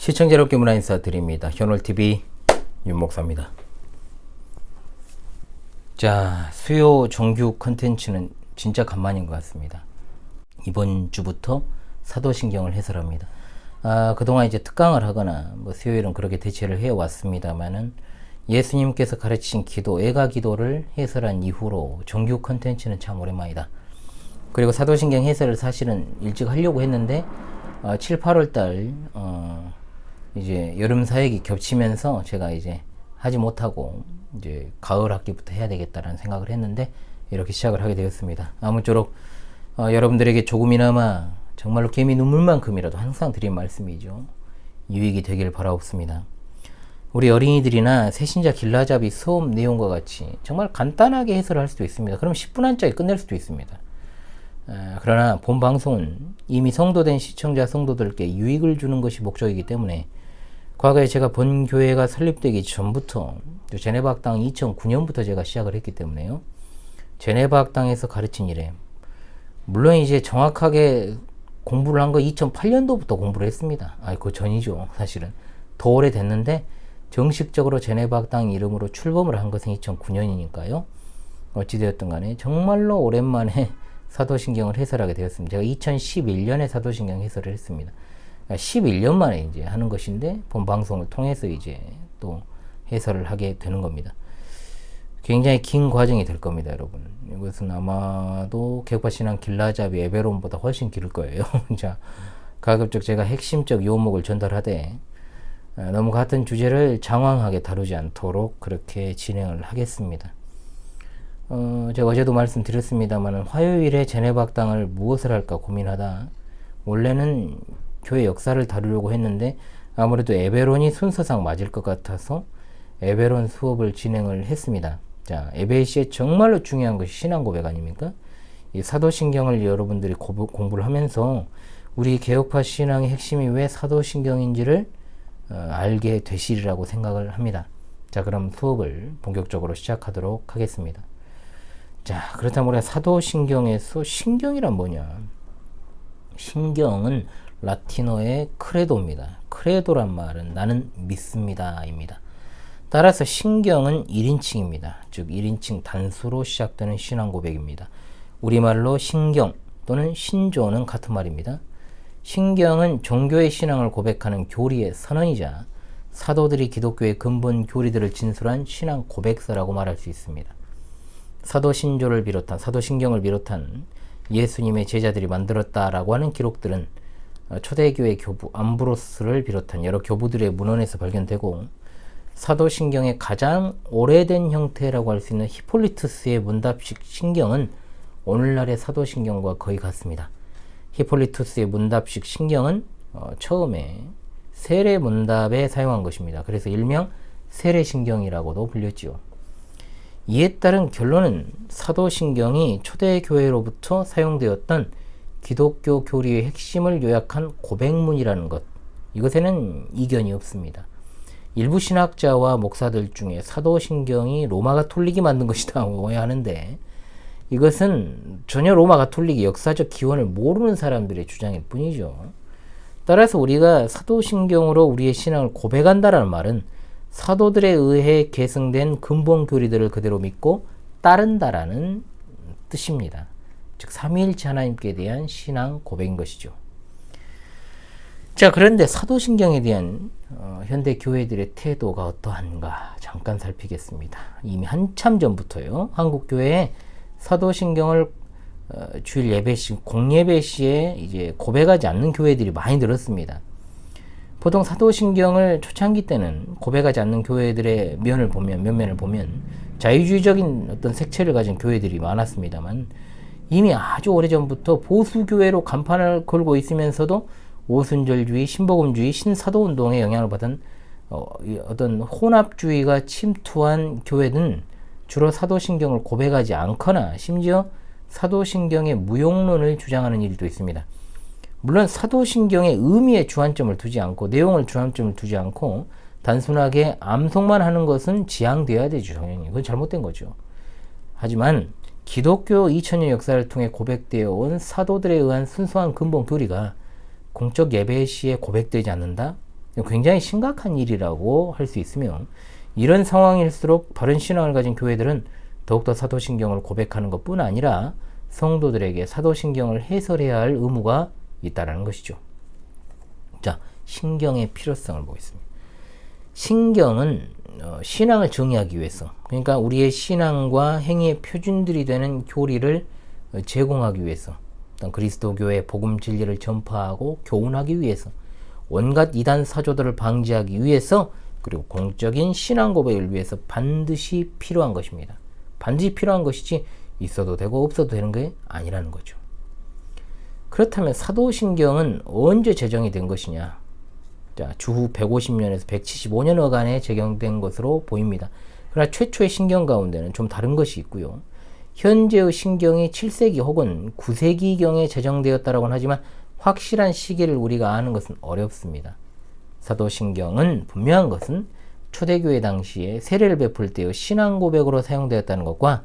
시청자 여러분께 문화 인사드립니다. 현월TV 윤목사입니다. 자, 수요 정규 컨텐츠는 진짜 간만인 것 같습니다. 이번 주부터 사도신경을 해설합니다. 그동안 이제 특강을 하거나 수요일은 그렇게 대체를 해왔습니다만은 예수님께서 가르치신 기도, 애가 기도를 해설한 이후로 정규 컨텐츠는 참 오랜만이다. 그리고 사도신경 해설을 사실은 일찍 하려고 했는데 7, 8월 달 이제 여름 사역이 겹치면서 제가 이제 하지 못하고 이제 가을 학기부터 해야 되겠다라는 생각을 했는데 이렇게 시작을 하게 되었습니다. 아무쪼록 여러분들에게 조금이나마 정말로 개미 눈물만큼이라도 항상 드린 말씀이죠. 유익이 되길 바라옵습니다. 우리 어린이들이나 새신자 길라잡이 수업 내용과 같이 정말 간단하게 해설할 수도 있습니다. 그럼 10분 안짜리 끝낼 수도 있습니다. 그러나 본 방송은 이미 성도된 시청자 성도들께 유익을 주는 것이 목적이기 때문에 과거에 제가 본 교회가 설립되기 전부터 제네바 학당 2009년부터 제가 시작을 했기 때문에요. 제네바 학당에서 가르친 이래 물론 이제 정확하게 공부를 한 거 2008년도부터 공부를 했습니다. 그 전이죠. 사실은 더 오래됐는데 정식적으로 제네바 학당 이름으로 출범을 한 것은 2009년이니까요. 어찌되었든 간에 정말로 오랜만에 사도신경을 해설하게 되었습니다. 제가 2011년에 사도신경 해설을 했습니다. 11년 만에 이제 하는 것인데 본 방송을 통해서 이제 또 해설을 하게 되는 겁니다. 굉장히 긴 과정이 될 겁니다, 여러분. 이것은 아마도 개혁파신앙 길라잡이 에베론보다 훨씬 길 거예요. 자, 가급적 제가 핵심적 요목을 전달하되 너무 같은 주제를 장황하게 다루지 않도록 그렇게 진행을 하겠습니다. 제가 어제도 말씀드렸습니다만 화요일에 제네바 학당을 무엇을 할까 고민하다 원래는 교회 역사를 다루려고 했는데 아무래도 에베론이 순서상 맞을 것 같아서 에베론 수업을 진행을 했습니다. 자, 에베시에 정말로 중요한 것이 신앙 고백 아닙니까? 이 사도신경을 여러분들이 공부를 하면서 우리 개혁파 신앙의 핵심이 왜 사도신경인지를 알게 되시리라고 생각을 합니다. 자, 그럼 수업을 본격적으로 시작하도록 하겠습니다. 자, 그렇다면 우리가 사도신경에서 신경이란 뭐냐? 신경은 라틴어의 크레도입니다. 크레도란 말은 나는 믿습니다 입니다. 따라서 신경은 1인칭입니다. 즉 1인칭 단수로 시작되는 신앙 고백입니다. 우리말로 신경 또는 신조는 같은 말입니다. 신경은 종교의 신앙을 고백하는 교리의 선언이자 사도들이 기독교의 근본 교리들을 진술한 신앙 고백서라고 말할 수 있습니다. 사도신조를 비롯한 사도신경을 비롯한 예수님의 제자들이 만들었다라고 하는 기록들은 초대교회 교부 암브로스를 비롯한 여러 교부들의 문헌에서 발견되고 사도신경의 가장 오래된 형태라고 할 수 있는 히폴리투스의 문답식 신경은 오늘날의 사도신경과 거의 같습니다. 히폴리투스의 문답식 신경은 처음에 세례 문답에 사용한 것입니다. 그래서 일명 세례신경이라고도 불렸지요. 이에 따른 결론은 사도신경이 초대교회로부터 사용되었던 기독교 교리의 핵심을 요약한 고백문이라는 것, 이것에는 이견이 없습니다. 일부 신학자와 목사들 중에 사도신경이 로마 가톨릭이 만든 것이다 오해하는데 이것은 전혀 로마 가톨릭의 역사적 기원을 모르는 사람들의 주장일 뿐이죠. 따라서 우리가 사도신경으로 우리의 신앙을 고백한다라는 말은 사도들에 의해 계승된 근본 교리들을 그대로 믿고 따른다라는 뜻입니다. 즉 삼위일체 하나님께 대한 신앙 고백인 것이죠. 자, 그런데 사도신경에 대한 현대 교회들의 태도가 어떠한가 잠깐 살피겠습니다. 이미 한참 전부터요. 한국 교회에 사도신경을 주일 예배 시, 공예배 시에 이제 고백하지 않는 교회들이 많이 늘었습니다. 보통 사도신경을 초창기 때는 고백하지 않는 교회들의 면면을 보면 자유주의적인 어떤 색채를 가진 교회들이 많았습니다만 이미 아주 오래전부터 보수교회로 간판을 걸고 있으면서도 오순절주의, 신복음주의, 신사도운동에 영향을 받은 어떤 혼합주의가 침투한 교회는 주로 사도신경을 고백하지 않거나 심지어 사도신경의 무용론을 주장하는 일도 있습니다. 물론 사도신경의 의미에 주안점을 두지 않고 내용을 주안점을 두지 않고 단순하게 암송만 하는 것은 지양되어야 되죠. 당연히 그건 잘못된 거죠. 하지만 기독교 2000년 역사를 통해 고백되어 온 사도들에 의한 순수한 근본 교리가 공적 예배 시에 고백되지 않는다? 굉장히 심각한 일이라고 할 수 있으며, 이런 상황일수록 바른 신앙을 가진 교회들은 더욱더 사도신경을 고백하는 것뿐 아니라 성도들에게 사도신경을 해설해야 할 의무가 있다는 것이죠. 자, 신경의 필요성을 보겠습니다. 신경은 신앙을 정의하기 위해서, 그러니까 우리의 신앙과 행위의 표준들이 되는 교리를 제공하기 위해서, 그리스도교의 복음 진리를 전파하고 교훈하기 위해서, 온갖 이단 사조들을 방지하기 위해서, 그리고 공적인 신앙 고백을 위해서 반드시 필요한 것입니다. 반드시 필요한 것이지 있어도 되고 없어도 되는 게 아니라는 거죠. 그렇다면 사도신경은 언제 제정이 된 것이냐? 자, 주후 150년에서 175년여간에 제정된 것으로 보입니다. 그러나 최초의 신경 가운데는 좀 다른 것이 있고요. 현재의 신경이 7세기 혹은 9세기경에 제정되었다고는 하지만 확실한 시기를 우리가 아는 것은 어렵습니다. 사도신경은 분명한 것은 초대교회 당시에 세례를 베풀 때의 신앙 고백으로 사용되었다는 것과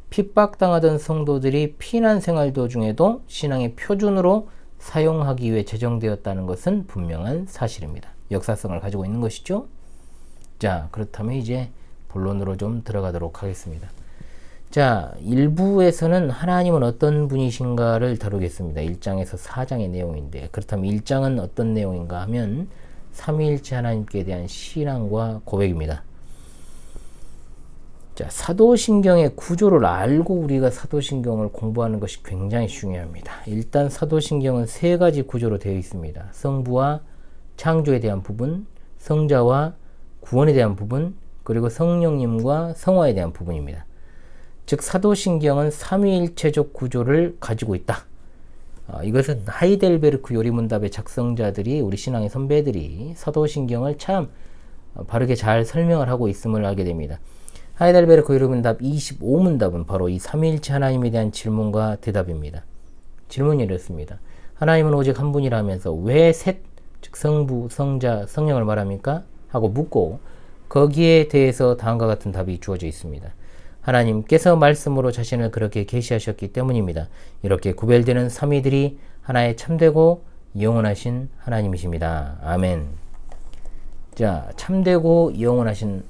핍박당하던 성도들이 피난 생활 도중에도 신앙의 표준으로 사용하기 위해 제정되었다는 것은 분명한 사실입니다. 역사성을 가지고 있는 것이죠. 자, 그렇다면 이제 본론으로 좀 들어가도록 하겠습니다. 자, 1부에서는 하나님은 어떤 분이신가를 다루겠습니다. 1장에서 4장의 내용인데, 그렇다면 1장은 어떤 내용인가 하면 삼위일체 하나님께 대한 신앙과 고백입니다. 자, 사도신경의 구조를 알고 우리가 사도신경을 공부하는 것이 굉장히 중요합니다. 일단 사도신경은 세 가지 구조로 되어 있습니다. 성부와 창조에 대한 부분, 성자와 구원에 대한 부분, 그리고 성령님과 성화에 대한 부분입니다. 즉 사도신경은 삼위일체적 구조를 가지고 있다. 이것은 하이델베르크 요리문답의 작성자들이, 우리 신앙의 선배들이 사도신경을 참 바르게 잘 설명을 하고 있음을 알게 됩니다. 하이델베르크 요리문답 25문답은 바로 이 삼위일체 하나님에 대한 질문과 대답입니다. 질문이 이렇습니다. 하나님은 오직 한 분이라면서 왜 셋, 즉 성부, 성자, 성령을 말합니까? 하고 묻고 거기에 대해서 다음과 같은 답이 주어져 있습니다. 하나님께서 말씀으로 자신을 그렇게 계시하셨기 때문입니다. 이렇게 구별되는 삼위들이 하나의 참되고 영원하신 하나님이십니다. 아멘. 자, 참되고 영원하신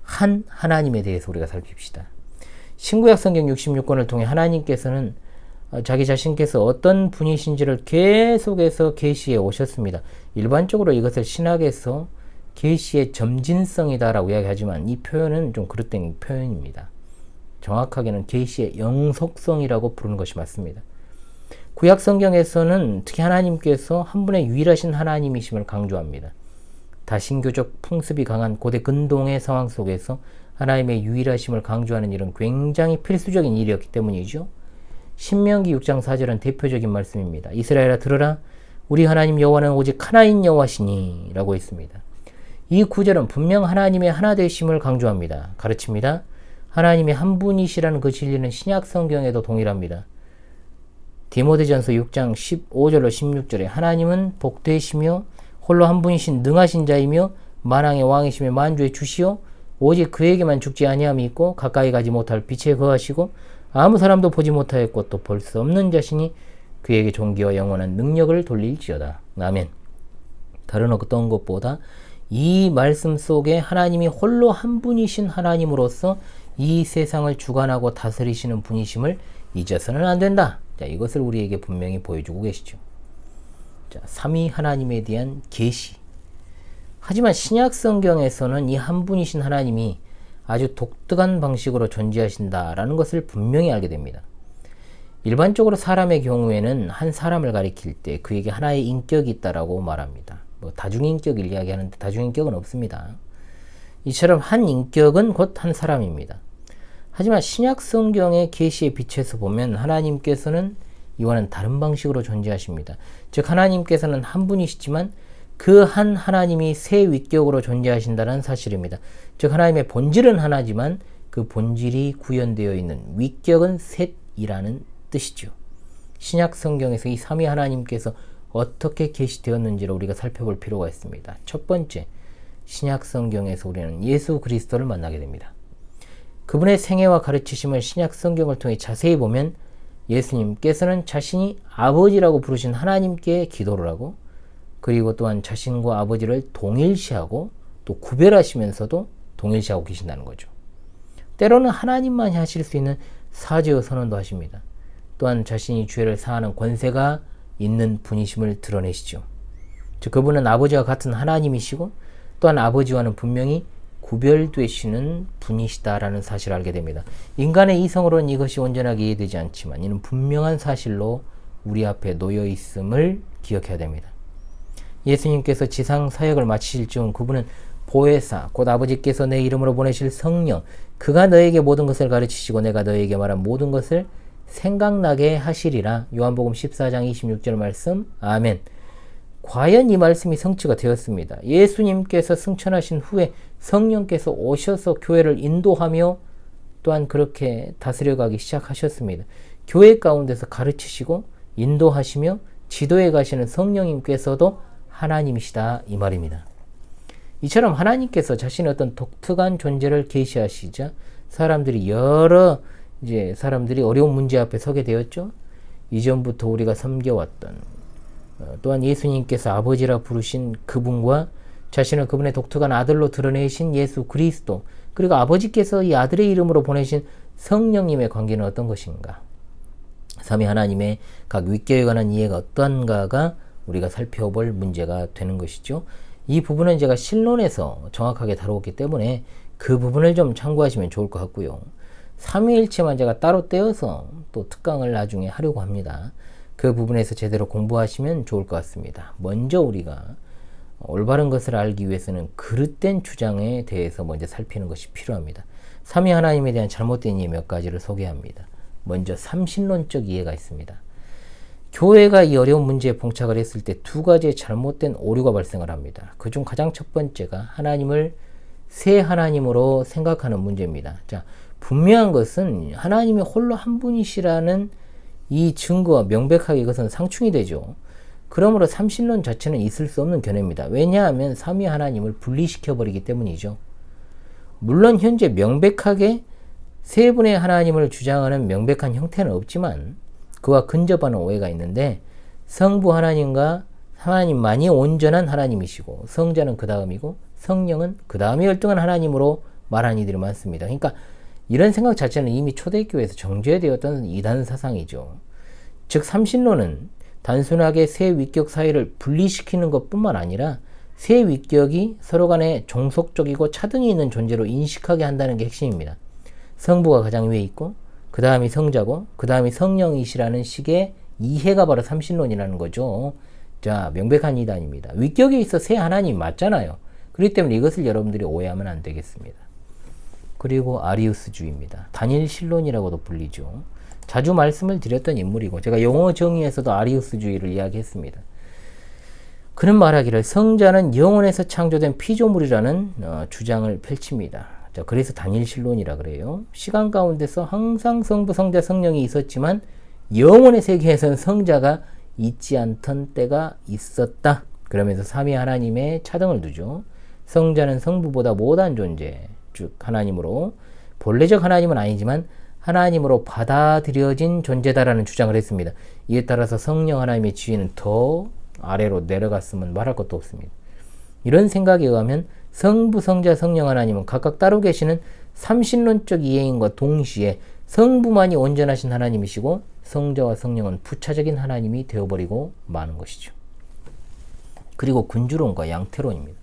한 하나님에 대해서 우리가 살핍시다. 신구약 성경 66권을 통해 하나님께서는 자기 자신께서 어떤 분이신지를 계속해서 계시해 오셨습니다. 일반적으로 이것을 신학에서 계시의 점진성이다라고 이야기하지만 이 표현은 좀 그릇된 표현입니다. 정확하게는 계시의 영속성이라고 부르는 것이 맞습니다. 구약 성경에서는 특히 하나님께서 한 분의 유일하신 하나님이심을 강조합니다. 다신교적 풍습이 강한 고대 근동의 상황 속에서 하나님의 유일하심을 강조하는 일은 굉장히 필수적인 일이었기 때문이죠. 신명기 6장 4절은 대표적인 말씀입니다. 이스라엘아 들으라, 우리 하나님 여호와는 오직 하나인 여호와시니 라고 했습니다. 이 구절은 분명 하나님의 하나 되심을 강조합니다. 가르칩니다. 하나님이 한 분이시라는 그 진리는 신약 성경에도 동일합니다. 디모데전서 6장 15절로 16절에 하나님은 복되시며 홀로 한 분이신 능하신 자이며 만왕의 왕이시며 만주의 주시오 오직 그에게만 죽지 아니함이 있고 가까이 가지 못할 빛에 거하시고 아무 사람도 보지 못하였고 또 볼 수 없는 자신이 그에게 존귀와 영원한 능력을 돌릴지어다. 아멘. 다른 어떤 것보다 이 말씀 속에 하나님이 홀로 한 분이신 하나님으로서 이 세상을 주관하고 다스리시는 분이심을 잊어서는 안 된다. 자, 이것을 우리에게 분명히 보여주고 계시죠. 자, 삼위 하나님에 대한 계시. 하지만 신약 성경에서는 이 한 분이신 하나님이 아주 독특한 방식으로 존재하신다라는 것을 분명히 알게 됩니다. 일반적으로 사람의 경우에는 한 사람을 가리킬 때 그에게 하나의 인격이 있다라고 말합니다. 다중인격을 이야기하는데 다중인격은 없습니다. 이처럼 한 인격은 곧 한 사람입니다. 하지만 신약 성경의 계시에 비춰서 보면 하나님께서는 이와는 다른 방식으로 존재하십니다. 즉 하나님께서는 한 분이시지만 그 한 하나님이 세 위격으로 존재하신다는 사실입니다. 즉 하나님의 본질은 하나지만 그 본질이 구현되어 있는 위격은 셋이라는 뜻이죠. 신약 성경에서 이 삼위 하나님께서 어떻게 계시되었는지를 우리가 살펴볼 필요가 있습니다. 첫 번째, 신약 성경에서 우리는 예수 그리스도를 만나게 됩니다. 그분의 생애와 가르치심을 신약 성경을 통해 자세히 보면 예수님께서는 자신이 아버지라고 부르신 하나님께 기도를 하고 그리고 또한 자신과 아버지를 동일시하고 또 구별하시면서도 동일시하고 계신다는 거죠. 때로는 하나님만이 하실 수 있는 사죄의 선언도 하십니다. 또한 자신이 죄를 사하는 권세가 있는 분이심을 드러내시죠. 즉 그분은 아버지와 같은 하나님이시고 또한 아버지와는 분명히 구별되시는 분이시다라는 사실을 알게 됩니다. 인간의 이성으로는 이것이 온전하게 이해되지 않지만 이는 분명한 사실로 우리 앞에 놓여 있음을 기억해야 됩니다. 예수님께서 지상 사역을 마치실 즈음 그분은 보혜사 곧 아버지께서 내 이름으로 보내실 성령 그가 너에게 모든 것을 가르치시고 내가 너에게 말한 모든 것을 생각나게 하시리라. 요한복음 14장 26절 말씀. 아멘. 과연 이 말씀이 성취가 되었습니다. 예수님께서 승천하신 후에 성령께서 오셔서 교회를 인도하며 또한 그렇게 다스려가기 시작하셨습니다. 교회 가운데서 가르치시고 인도하시며 지도해 가시는 성령님께서도 하나님이시다 이 말입니다. 이처럼 하나님께서 자신의 어떤 독특한 존재를 계시하시자 사람들이 어려운 문제 앞에 서게 되었죠. 이전부터 우리가 섬겨왔던 또한 예수님께서 아버지라 부르신 그분과 자신을 그분의 독특한 아들로 드러내신 예수 그리스도 그리고 아버지께서 이 아들의 이름으로 보내신 성령님의 관계는 어떤 것인가? 삼위 하나님의 각 윗계에 관한 이해가 어떠한가가 우리가 살펴볼 문제가 되는 것이죠. 이 부분은 제가 신론에서 정확하게 다루었기 때문에 그 부분을 좀 참고하시면 좋을 것 같고요. 삼위일체만 제가 따로 떼어서 또 특강을 나중에 하려고 합니다. 그 부분에서 제대로 공부하시면 좋을 것 같습니다. 먼저 우리가 올바른 것을 알기 위해서는 그릇된 주장에 대해서 먼저 살피는 것이 필요합니다. 삼위 하나님에 대한 잘못된 이해 몇 가지를 소개합니다. 먼저 삼신론적 이해가 있습니다. 교회가 이 어려운 문제에 봉착을 했을 때 두 가지의 잘못된 오류가 발생을 합니다. 그중 가장 첫 번째가 하나님을 세 하나님으로 생각하는 문제입니다. 자, 분명한 것은 하나님이 홀로 한 분이시라는 이 증거와 명백하게 이것은 상충이 되죠. 그러므로 삼신론 자체는 있을 수 없는 견해입니다. 왜냐하면 삼위 하나님을 분리시켜버리기 때문이죠. 물론 현재 명백하게 세 분의 하나님을 주장하는 명백한 형태는 없지만 그와 근접하는 오해가 있는데 성부 하나님과 하나님만이 온전한 하나님이시고 성자는 그 다음이고 성령은 그 다음에 열등한 하나님으로 말하는 이들이 많습니다. 그러니까 이런 생각 자체는 이미 초대교회에서 정죄되었던 이단 사상이죠. 즉 삼신론은 단순하게 세 위격 사이를 분리시키는 것뿐만 아니라 세 위격이 서로 간에 종속적이고 차등이 있는 존재로 인식하게 한다는 게 핵심입니다. 성부가 가장 위에 있고 그 다음이 성자고 그 다음이 성령이시라는 식의 이해가 바로 삼신론이라는 거죠. 자, 명백한 이단입니다. 위격에 있어 세 하나님 맞잖아요. 그렇기 때문에 이것을 여러분들이 오해하면 안 되겠습니다. 그리고 아리우스주의입니다. 단일신론이라고도 불리죠. 자주 말씀을 드렸던 인물이고 제가 영어 정의에서도 아리우스주의를 이야기했습니다. 그는 말하기를 성자는 영혼에서 창조된 피조물이라는 주장을 펼칩니다. 자, 그래서 단일신론이라 그래요. 시간 가운데서 항상 성부, 성자, 성령이 있었지만 영혼의 세계에서는 성자가 있지 않던 때가 있었다. 그러면서 삼위 하나님의 차등을 두죠. 성자는 성부보다 못한 존재, 즉 하나님으로 본래적 하나님은 아니지만 하나님으로 받아들여진 존재다라는 주장을 했습니다. 이에 따라서 성령 하나님의 지위는 더 아래로 내려갔으면 말할 것도 없습니다. 이런 생각에 의하면 성부, 성자, 성령 하나님은 각각 따로 계시는 삼신론적 이해인과 동시에 성부만이 온전하신 하나님이시고 성자와 성령은 부차적인 하나님이 되어버리고 마는 것이죠. 그리고 군주론과 양태론입니다.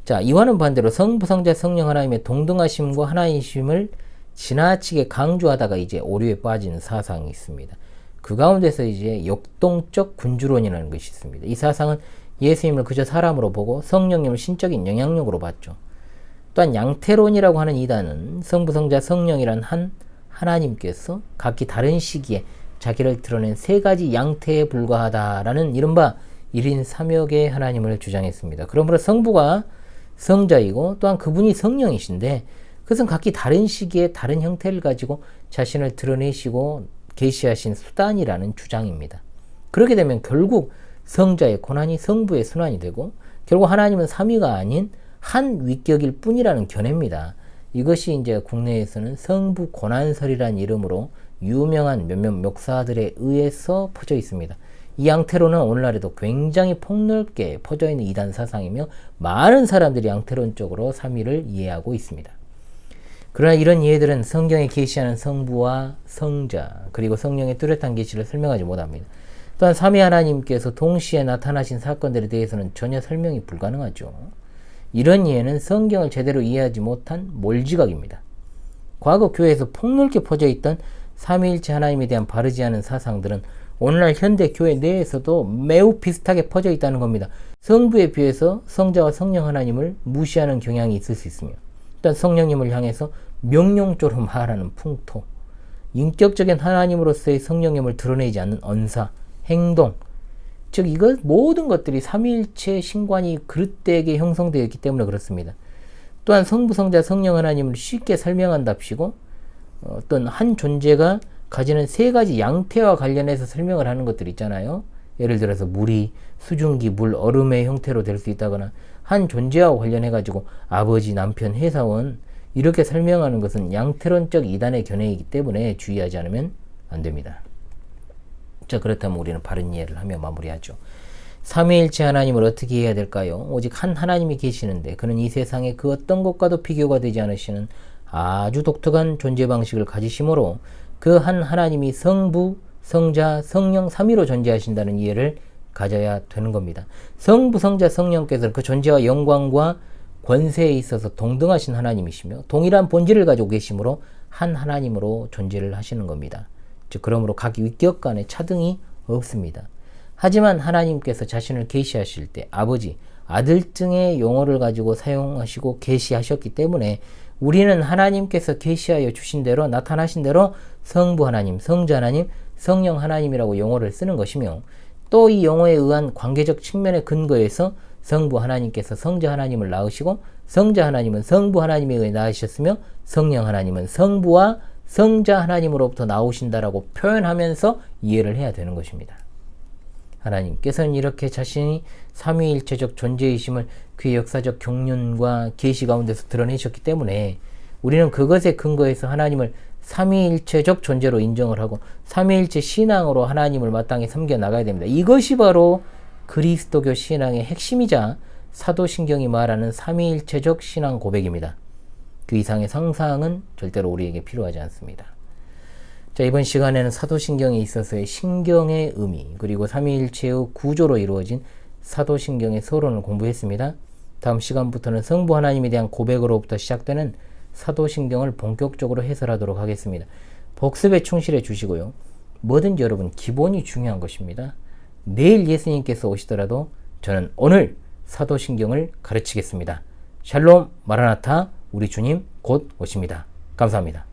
자, 이와는 반대로 성부, 성자, 성령 하나님의 동등하심과 하나이심을 지나치게 강조하다가 이제 오류에 빠지는 사상이 있습니다. 그 가운데서 이제 역동적 군주론이라는 것이 있습니다. 이 사상은 예수님을 그저 사람으로 보고 성령님을 신적인 영향력으로 봤죠. 또한 양태론이라고 하는 이단은 성부, 성자, 성령이란 한 하나님께서 각기 다른 시기에 자기를 드러낸 세 가지 양태에 불과하다라는 이른바 1인 3역의 하나님을 주장했습니다. 그러므로 성부가 성자이고 또한 그분이 성령이신데 그것은 각기 다른 시기에 다른 형태를 가지고 자신을 드러내시고 계시하신 수단이라는 주장입니다. 그렇게 되면 결국 성자의 고난이 성부의 순환이 되고 결국 하나님은 삼위가 아닌 한 위격일 뿐이라는 견해입니다. 이것이 이제 국내에서는 성부 고난설이라는 이름으로 유명한 몇몇 목사들에 의해서 퍼져 있습니다. 이 양태론은 오늘날에도 굉장히 폭넓게 퍼져있는 이단 사상이며 많은 사람들이 양태론적으로 삼위를 이해하고 있습니다. 그러나 이런 이해들은 성경에 계시하는 성부와 성자 그리고 성령의 뚜렷한 계시를 설명하지 못합니다. 또한 삼위 하나님께서 동시에 나타나신 사건들에 대해서는 전혀 설명이 불가능하죠. 이런 이해는 성경을 제대로 이해하지 못한 몰지각입니다. 과거 교회에서 폭넓게 퍼져있던 삼위일체 하나님에 대한 바르지 않은 사상들은 오늘날 현대 교회 내에서도 매우 비슷하게 퍼져 있다는 겁니다. 성부에 비해서 성자와 성령 하나님을 무시하는 경향이 있을 수 있으며 일단 성령님을 향해서 명령조로 말하는 풍토, 인격적인 하나님으로서의 성령님을 드러내지 않는 언사, 행동, 즉 이것 모든 것들이 삼위일체의 신관이 그릇되게 형성되어 있기 때문에 그렇습니다. 또한 성부, 성자, 성령 하나님을 쉽게 설명한답시고 어떤 한 존재가 가지는 세 가지 양태와 관련해서 설명을 하는 것들 있잖아요. 예를 들어서 물이 수증기, 물, 얼음의 형태로 될 수 있다거나 한 존재와 관련해 가지고 아버지, 남편, 회사원 이렇게 설명하는 것은 양태론적 이단의 견해이기 때문에 주의하지 않으면 안 됩니다. 자, 그렇다면 우리는 바른 이해를 하며 마무리하죠. 삼위일체 하나님을 어떻게 이해해야 될까요? 오직 한 하나님이 계시는데 그는 이 세상의 그 어떤 것과도 비교가 되지 않으시는 아주 독특한 존재 방식을 가지심으로 그 한 하나님이 성부, 성자, 성령 삼위로 존재하신다는 이해를 가져야 되는 겁니다. 성부, 성자, 성령께서는 그 존재와 영광과 권세에 있어서 동등하신 하나님이시며 동일한 본질을 가지고 계시므로 한 하나님으로 존재를 하시는 겁니다. 즉 그러므로 각 위격 간에 차등이 없습니다. 하지만 하나님께서 자신을 계시하실 때 아버지, 아들 등의 용어를 가지고 사용하시고 계시하셨기 때문에 우리는 하나님께서 계시하여 주신 대로 나타나신 대로 성부 하나님, 성자 하나님, 성령 하나님이라고 용어를 쓰는 것이며 또 이 용어에 의한 관계적 측면의 근거에서 성부 하나님께서 성자 하나님을 낳으시고 성자 하나님은 성부 하나님에 의해 낳으셨으며 성령 하나님은 성부와 성자 하나님으로부터 나오신다라고 표현하면서 이해를 해야 되는 것입니다. 하나님께서는 이렇게 자신이 삼위일체적 존재이심을 그의 역사적 경륜과 계시 가운데서 드러내셨기 때문에 우리는 그것에 근거해서 하나님을 삼위일체적 존재로 인정을 하고 삼위일체 신앙으로 하나님을 마땅히 섬겨나가야 됩니다. 이것이 바로 그리스도교 신앙의 핵심이자 사도신경이 말하는 삼위일체적 신앙 고백입니다. 그 이상의 상상은 절대로 우리에게 필요하지 않습니다. 자, 이번 시간에는 사도신경에 있어서의 신경의 의미 그리고 삼위일체의 구조로 이루어진 사도신경의 서론을 공부했습니다. 다음 시간부터는 성부 하나님에 대한 고백으로부터 시작되는 사도신경을 본격적으로 해설하도록 하겠습니다. 복습에 충실해 주시고요. 뭐든지 여러분 기본이 중요한 것입니다. 내일 예수님께서 오시더라도 저는 오늘 사도신경을 가르치겠습니다. 샬롬 마라나타, 우리 주님 곧 오십니다. 감사합니다.